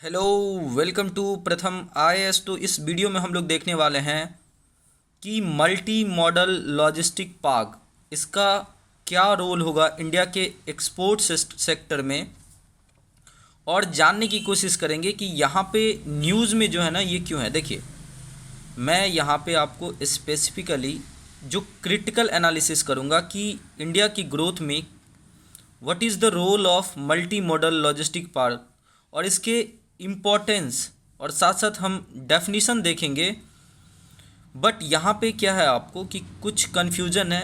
Hello, welcome to प्रथम IAS. तो इस वीडियो में हम लोग देखने वाले हैं कि मल्टी मॉडल लॉजिस्टिक पार्क इसका क्या रोल होगा इंडिया के एक्सपोर्ट सेक्टर में, और जानने की कोशिश करेंगे कि यहाँ पे न्यूज़ में जो है ना ये क्यों है। देखिए, मैं यहाँ पे आपको स्पेसिफिकली जो क्रिटिकल एनालिसिस करूँगा कि इंडिया की ग्रोथ में what is the role of multi modal logistic park और इसके इम्पोर्टेंस, और साथ साथ हम डेफिनीशन देखेंगे। बट यहाँ पे क्या है आपको कि कुछ कन्फ्यूजन है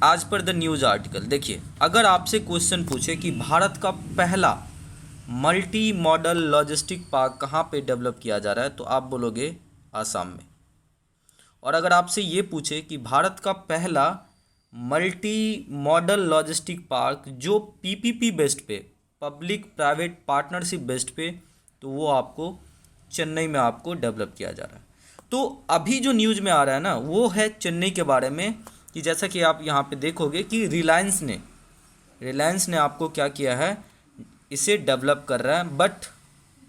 आज पर द न्यूज़ आर्टिकल। देखिए, अगर आपसे क्वेश्चन पूछे कि भारत का पहला मल्टी मॉडल लॉजिस्टिक पार्क कहाँ पे डेवलप किया जा रहा है, तो आप बोलोगे आसाम में। और अगर आपसे ये पूछे कि भारत का पहला मल्टी मॉडल लॉजिस्टिक पार्क जो पीपीपी बेस्ड पे, पब्लिक प्राइवेट पार्टनरशिप बेस्ड पे, तो वो आपको चेन्नई में आपको डेवलप किया जा रहा है। तो अभी जो न्यूज़ में आ रहा है ना वो है चेन्नई के बारे में, कि जैसा कि आप यहाँ पे देखोगे कि रिलायंस ने आपको क्या किया है, इसे डेवलप कर रहा है। बट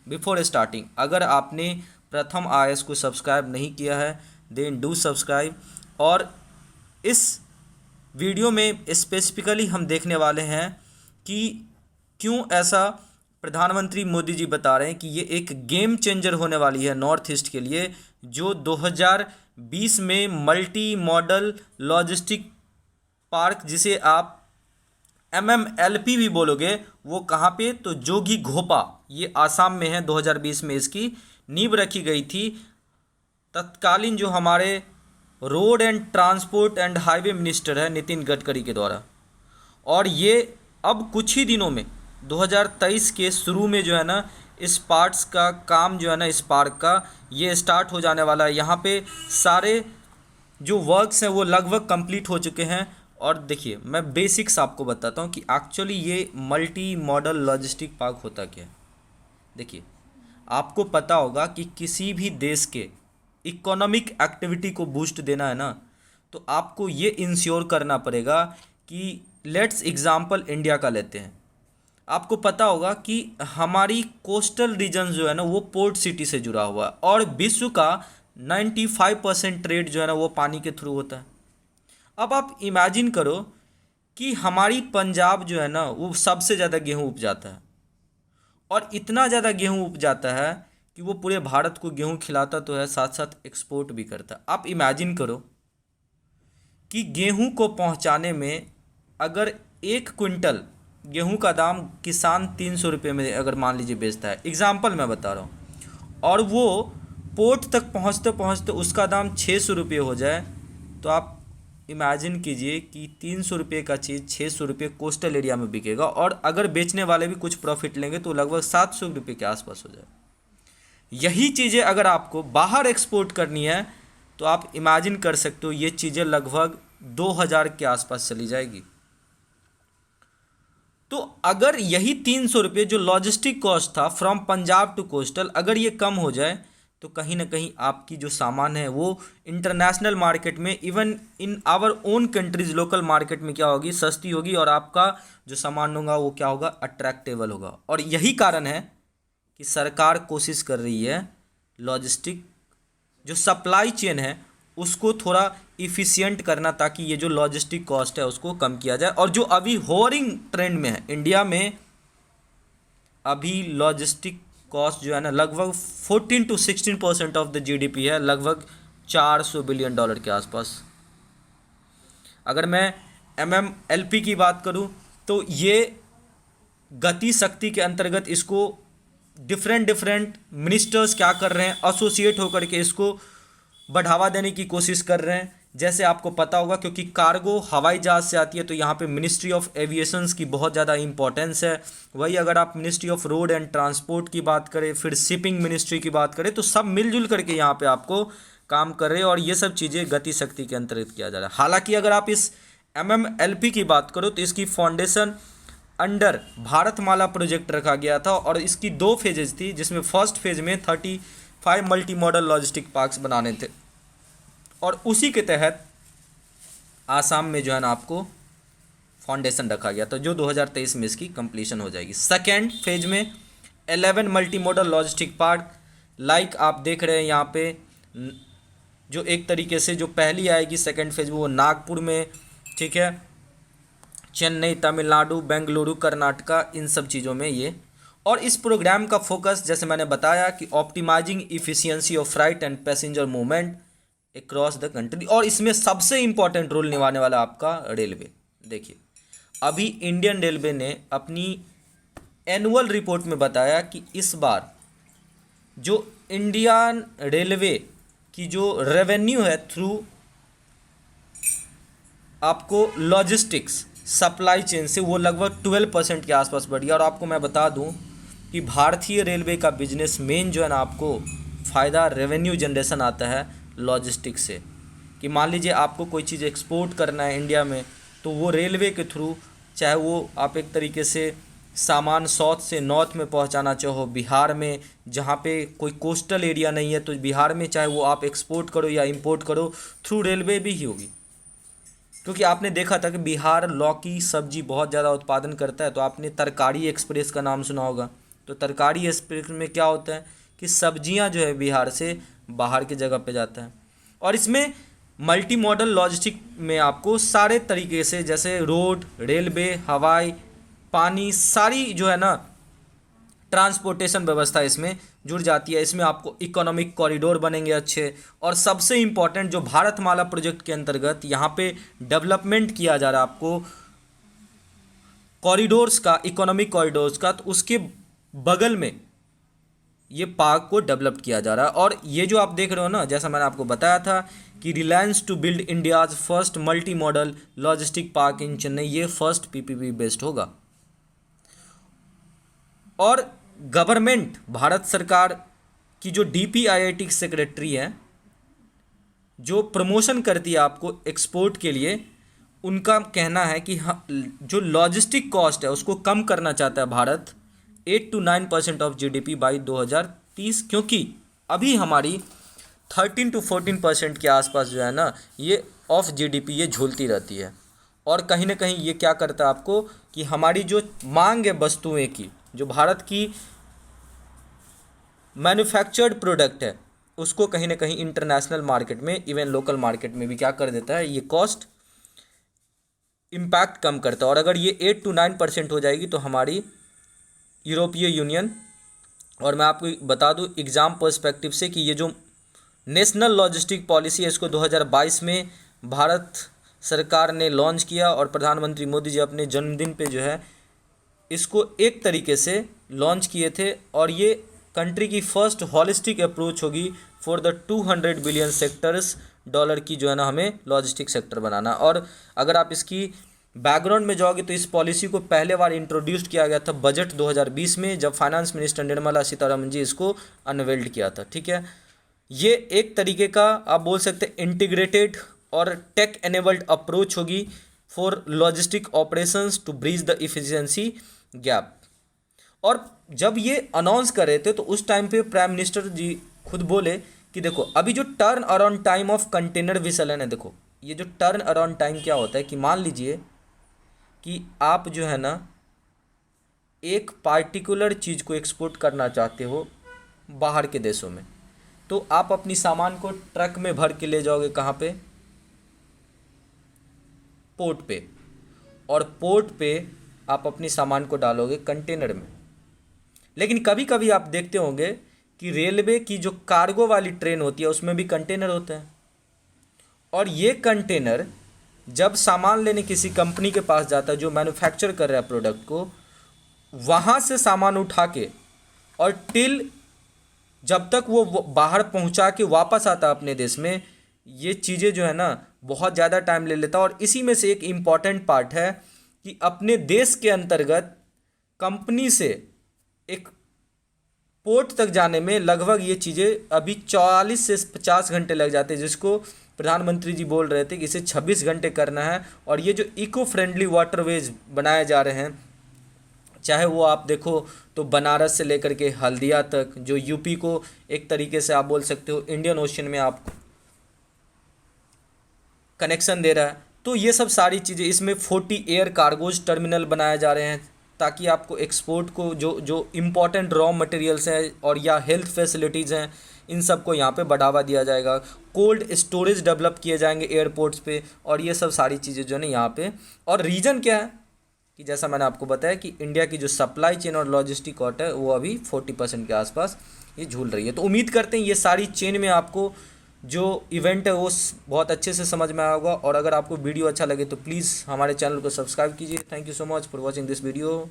बिफोर स्टार्टिंग, अगर आपने प्रथम आईएएस को सब्सक्राइब नहीं किया है देन डू सब्सक्राइब। और इस वीडियो में स्पेसिफिकली हम देखने वाले हैं कि क्यों ऐसा प्रधानमंत्री मोदी जी बता रहे हैं कि ये एक गेम चेंजर होने वाली है नॉर्थ ईस्ट के लिए, जो 2020 में मल्टी मॉडल लॉजिस्टिक पार्क, जिसे आप MMLP भी बोलोगे, वो कहाँ पे, तो जोगी घोपा, ये आसाम में है। 2020 में इसकी नींव रखी गई थी तत्कालीन जो हमारे road and transport and highway minister है नितिन गडकरी के द्वारा। और ये अब कुछ ही दिनों में 2023 के शुरू में जो है ना इस पार्ट्स का काम जो है ना, इस पार्क का ये स्टार्ट हो जाने वाला है। यहाँ पे सारे जो वर्क्स हैं वो लगभग कंप्लीट हो चुके हैं। और देखिए, मैं बेसिक्स आपको बताता हूँ कि एक्चुअली ये मल्टी मॉडल लॉजिस्टिक पार्क होता क्या है। देखिए, आपको पता होगा कि किसी भी देश के इकोनॉमिक एक्टिविटी को बूस्ट देना है ना, तो आपको ये इंश्योर करना पड़ेगा कि लेट्स एग्जाम्पल इंडिया का लेते हैं। आपको पता होगा कि हमारी कोस्टल रीजन जो है ना वो पोर्ट सिटी से जुड़ा हुआ है, और विश्व का 95% ट्रेड जो है ना वो पानी के थ्रू होता है। अब आप इमेजिन करो कि हमारी पंजाब जो है ना वो सबसे ज़्यादा गेहूँ उपजाता है, और इतना ज़्यादा गेहूँ उपजाता है कि वो पूरे भारत को गेहूँ खिलाता तो है, साथ साथ एक्सपोर्ट भी करता है। आप इमेजिन करो कि गेहूँ को पहुँचाने में अगर 1 क्विंटल गेहूं का दाम किसान 300 रुपये में अगर मान लीजिए बेचता है, एग्जाम्पल मैं बता रहा हूँ, और वो पोर्ट तक पहुँचते पहुँचते उसका दाम 600 रुपये हो जाए, तो आप इमेजिन कीजिए कि 300 रुपये का चीज़ 600 रुपये कोस्टल एरिया में बिकेगा, और अगर बेचने वाले भी कुछ प्रॉफिट लेंगे तो लगभग 700 रुपये के आसपास हो जाए। यही चीज़ें अगर आपको बाहर एक्सपोर्ट करनी है तो आप इमेजिन कर सकते हो ये चीज़ें लगभग 2000 के आसपास चली जाएगी। तो अगर यही 300 रुपये जो लॉजिस्टिक कॉस्ट था फ्रॉम पंजाब टू कोस्टल, अगर ये कम हो जाए तो कहीं ना कहीं आपकी जो सामान है वो इंटरनेशनल मार्केट में, even in our own countries local market में क्या होगी, सस्ती होगी, और आपका जो सामान होगा वो क्या होगा, अट्रैक्टेबल होगा। और यही कारण है कि सरकार कोशिश कर रही है लॉजिस्टिक जो सप्लाई चेन है उसको थोड़ा इफ़िशियंट करना, ताकि ये जो लॉजिस्टिक कॉस्ट है उसको कम किया जाए। और जो अभी होवरिंग ट्रेंड में है इंडिया में, अभी लॉजिस्टिक कॉस्ट जो है ना लगभग 14 to 16% ऑफ द GDP है, लगभग $400 बिलियन के आसपास। अगर मैं MMLP की बात करूं तो ये गति शक्ति के अंतर्गत इसको डिफरेंट मिनिस्टर्स क्या कर रहे हैं, एसोसिएट होकर के इसको बढ़ावा देने की कोशिश कर रहे हैं। जैसे आपको पता होगा, क्योंकि कार्गो हवाई जहाज़ से आती है तो यहाँ पे मिनिस्ट्री ऑफ एविएशंस की बहुत ज़्यादा इंपॉर्टेंस है। वही अगर आप ministry of road and transport की बात करें, फिर शिपिंग मिनिस्ट्री की बात करें, तो सब मिलजुल करके यहाँ पे आपको काम कर रहे हैं, और ये सब चीज़ें गति शक्ति के अंतर्गत किया जा रहा है। हालाँकि अगर आप इस MMLP की बात करो तो इसकी फाउंडेशन अंडर भारतमाला प्रोजेक्ट रखा गया था, और इसकी 2 फेजेज थी, जिसमें फर्स्ट फेज में 35 मल्टी मॉडल लॉजिस्टिक पार्क्स बनाने थे, और उसी के तहत आसाम में जो है ना आपको फाउंडेशन रखा गया था, जो 2023 में इसकी कंप्लीशन हो जाएगी। सेकेंड फेज में 11 multi modal logistic park, like आप देख रहे हैं यहाँ पे, जो एक तरीके से जो पहली आएगी सेकंड फेज वो नागपुर में, ठीक है, चेन्नई तमिलनाडु, बेंगलुरु कर्नाटका, इन सब चीज़ों में ये। और इस प्रोग्राम का फोकस जैसे मैंने बताया कि optimising efficiency of freight and passenger movement across the country, और इसमें सबसे इम्पॉर्टेंट रोल निभाने वाला आपका रेलवे। देखिए अभी इंडियन रेलवे ने अपनी एनुअल रिपोर्ट में बताया कि इस बार जो इंडियन रेलवे की जो रेवेन्यू है थ्रू आपको लॉजिस्टिक्स सप्लाई चेन से, वो लगभग 12% के आसपास बढ़ी। और आपको मैं बता दूं कि भारतीय रेलवे का बिजनेस मेन जो है ना, आपको फ़ायदा रेवेन्यू जनरेशन आता है लॉजिस्टिक्स से। कि मान लीजिए आपको कोई चीज़ एक्सपोर्ट करना है इंडिया में, तो वो रेलवे के थ्रू, चाहे वो आप एक तरीके से सामान साउथ से नॉर्थ में पहुंचाना चाहो, बिहार में जहाँ पे कोई कोस्टल एरिया नहीं है तो बिहार में चाहे वो आप एक्सपोर्ट करो या इंपोर्ट करो, थ्रू रेलवे भी ही होगी। क्योंकि आपने देखा था कि बिहार लौकी सब्जी बहुत ज़्यादा उत्पादन करता है, तो आपने तरकारी एक्सप्रेस का नाम सुना होगा। तो तरकारी एक्सप्रेस में क्या होता है कि सब्जियां जो है बिहार से बाहर की जगह पे जाता है। और इसमें मल्टी मॉडल लॉजिस्टिक में आपको सारे तरीके से, जैसे रोड, रेलवे, हवाई, पानी, सारी जो है ना ट्रांसपोर्टेशन व्यवस्था इसमें जुड़ जाती है। इसमें आपको इकोनॉमिक कॉरिडोर बनेंगे अच्छे, और सबसे इम्पॉर्टेंट जो भारतमाला प्रोजेक्ट के अंतर्गत यहाँ पे डेवलपमेंट किया जा रहा है आपको कॉरिडोर्स का, इकोनॉमिक कॉरिडोर्स का, तो उसके बगल में ये पार्क को डेवलप किया जा रहा है। और ये जो आप देख रहे हो ना, जैसा मैंने आपको बताया था कि Reliance to build India's first multi modal logistic park in Chennai, ये फर्स्ट पीपीपी बेस्ड होगा। और गवर्नमेंट, भारत सरकार की जो डीपीआईआईटी सेक्रेटरी है, जो प्रमोशन करती है आपको एक्सपोर्ट के लिए, उनका कहना है कि जो लॉजिस्टिक कॉस्ट है उसको कम करना चाहता है Bharat 8 to 9% of GDP by 2030, क्योंकि अभी हमारी 13 to 14% के आसपास जो है ना ये ऑफ जीडीपी ये झूलती रहती है। और कहीं ना कहीं ये क्या करता है आपको कि हमारी जो मांग है वस्तुएं की, जो भारत की मैन्युफैक्चर्ड प्रोडक्ट है, उसको कहीं ना कहीं इंटरनेशनल मार्केट में, इवन लोकल मार्केट में भी क्या कर देता है, ये कॉस्ट इम्पैक्ट कम करता है। और अगर ये 8 to 9% हो जाएगी तो हमारी यूरोपीय यूनियन, और मैं आपको बता दूं एग्ज़ाम पर्सपेक्टिव से कि ये जो नेशनल लॉजिस्टिक पॉलिसी है इसको 2022 में भारत सरकार ने लॉन्च किया, और प्रधानमंत्री मोदी जी अपने जन्मदिन पे जो है इसको एक तरीके से लॉन्च किए थे। और ये कंट्री की फर्स्ट हॉलिस्टिक अप्रोच होगी for the 200 billion sectors dollar की जो है ना हमें लॉजिस्टिक सेक्टर बनाना। और अगर आप इसकी बैकग्राउंड में जाओगे तो इस पॉलिसी को पहले बार इंट्रोड्यूस किया गया था बजट 2020 में, जब फाइनेंस मिनिस्टर निर्मला सीतारमण जी इसको अनवेल्ड किया था। ठीक है, ये एक तरीके का आप बोल सकते हैं इंटीग्रेटेड और टेक एनेबल्ड अप्रोच होगी for logistic operations to bridge the efficiency gap. और जब ये अनाउंस कर रहे थे तो उस टाइम पे प्राइम मिनिस्टर जी खुद बोले कि देखो अभी जो turn around time of container vessel है, देखो ये जो टर्न अराउंड टाइम क्या होता है कि मान लीजिए कि आप जो है ना एक पार्टिकुलर चीज़ को एक्सपोर्ट करना चाहते हो बाहर के देशों में, तो आप अपनी सामान को ट्रक में भर के ले जाओगे कहाँ पे, पोर्ट पे, और पोर्ट पे आप अपनी सामान को डालोगे कंटेनर में। लेकिन कभी कभी आप देखते होंगे कि रेलवे की जो कार्गो वाली ट्रेन होती है उसमें भी कंटेनर होते हैं, और ये कंटेनर जब सामान लेने किसी कंपनी के पास जाता है जो मैन्युफैक्चर कर रहा है प्रोडक्ट को, वहाँ से सामान उठा के और टिल जब तक वो बाहर पहुँचा के वापस आता है अपने देश में, ये चीज़ें जो है ना बहुत ज़्यादा टाइम ले लेता है। और इसी में से एक इम्पॉर्टेंट पार्ट है कि अपने देश के अंतर्गत कंपनी से एक पोर्ट तक जाने में लगभग ये चीज़ें अभी 44 से 50 घंटे लग जाते हैं, जिसको प्रधानमंत्री जी बोल रहे थे कि इसे 26 घंटे करना है। और ये जो इको फ्रेंडली वाटरवेज बनाए जा रहे हैं, चाहे वो आप देखो तो बनारस से लेकर के हल्दिया तक, जो यूपी को एक तरीके से आप बोल सकते हो इंडियन ओशन में आप कनेक्शन दे रहा है, तो ये सब सारी चीज़ें इसमें 40 एयर कार्गोज टर्मिनल बनाए जा रहे हैं ताकि आपको एक्सपोर्ट को जो जो इम्पोर्टेंट रॉ मटेरियल्स हैं और या हेल्थ फैसिलिटीज़ हैं, इन सब को यहाँ पे बढ़ावा दिया जाएगा। कोल्ड स्टोरेज डेवलप किए जाएंगे एयरपोर्ट्स पे, और ये सब सारी चीज़ें जो है ना यहाँ पे। और रीज़न क्या है कि जैसा मैंने आपको बताया कि इंडिया की जो सप्लाई चेन और लॉजिस्टिक कॉस्ट है वो अभी 40% के आसपास ये झूल रही है। तो उम्मीद करते हैं ये सारी चेन में आपको जो इवेंट है वो बहुत अच्छे से समझ में आया होगा। और अगर आपको वीडियो अच्छा लगे तो प्लीज़ हमारे चैनल को सब्सक्राइब कीजिए। Thank you so much for watching this video.